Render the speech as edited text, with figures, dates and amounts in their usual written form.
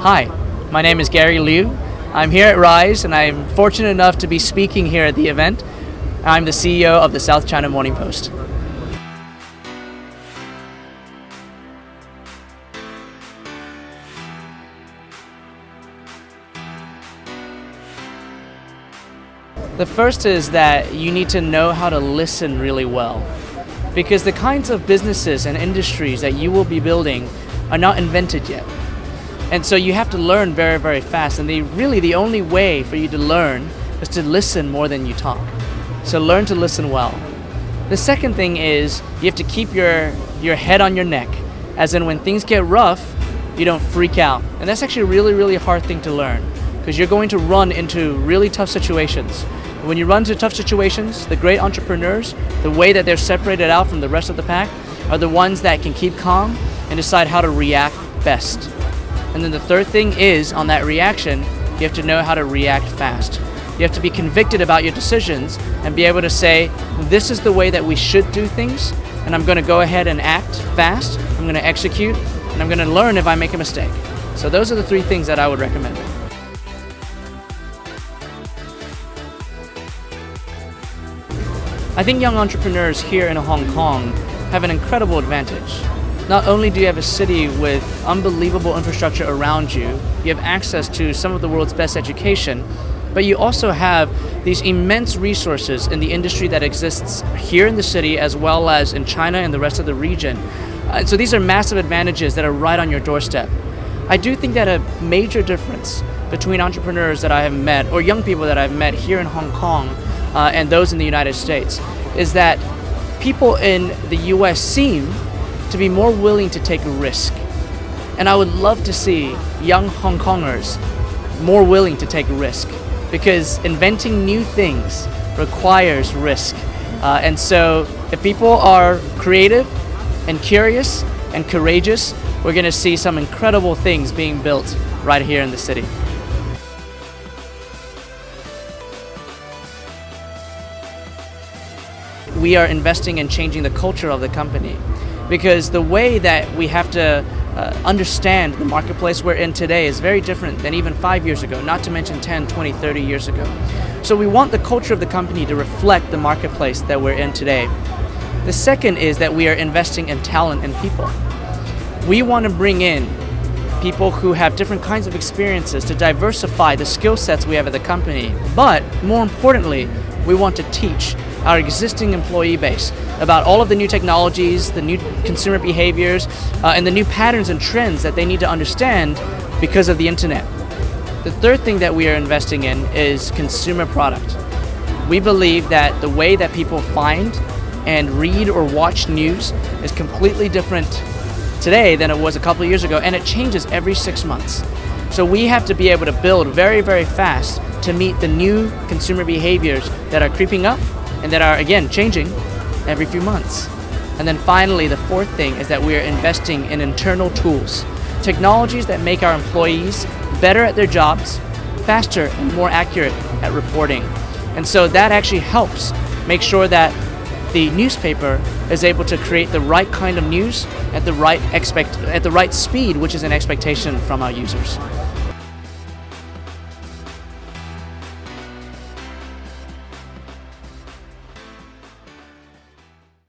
Hi, my name is Gary Liu. I'm here at Rise and I'm fortunate enough to be speaking here at the event. I'm the CEO of the South China Morning Post. The first is that you need to know how to listen really well, because the kinds of businesses and industries that you will be building are not invented yet. And so you have to learn very, very fast, and really the only way for you to learn is to listen more than you talk. So learn to listen well. The second thing is you have to keep your head on your neck, as in when things get rough, you don't freak out. And that's actually a really, really hard thing to learn, because you're going to run into really tough situations. When you run into tough situations, the great entrepreneurs, the way that they're separated out from the rest of the pack, are the ones that can keep calm and decide how to react best. And then the third thing is, on that reaction, you have to know how to react fast. You have to be convicted about your decisions and be able to say, this is the way that we should do things, and I'm going to go ahead and act fast, I'm going to execute, and I'm going to learn if I make a mistake. So those are the three things that I would recommend. I think young entrepreneurs here in Hong Kong have an incredible advantage. Not only do you have a city with unbelievable infrastructure around you, you have access to some of the world's best education, but you also have these immense resources in the industry that exists here in the city as well as in China and the rest of the region. So these are massive advantages that are right on your doorstep. I do think that a major difference between entrepreneurs that I have met, or young people that I've met here in Hong Kong and those in the United States, is that people in the US seem to be more willing to take a risk. And I would love to see young Hong Kongers more willing to take a risk, because inventing new things requires risk. And so if people are creative and curious and courageous, we're going to see some incredible things being built right here in the city. We are investing in changing the culture of the company, because the way that we have to understand the marketplace we're in today is very different than even 5 years ago, not to mention 10, 20, 30 years ago. So we want the culture of the company to reflect the marketplace that we're in today. The second is that we are investing in talent and people. We want to bring in people who have different kinds of experiences to diversify the skill sets we have at the company. But more importantly, we want to teach our existing employee base about all of the new technologies, the new consumer behaviors, and the new patterns and trends that they need to understand because of the internet. The third thing that we are investing in is consumer product. We believe that the way that people find and read or watch news is completely different today than it was a couple of years ago, and it changes every 6 months. So we have to be able to build very, very fast to meet the new consumer behaviors that are creeping up and that are, again, changing every few months. And then finally, the fourth thing is that we are investing in internal tools, technologies that make our employees better at their jobs, faster and more accurate at reporting. And so that actually helps make sure that the newspaper is able to create the right kind of news at the right speed, which is an expectation from our users.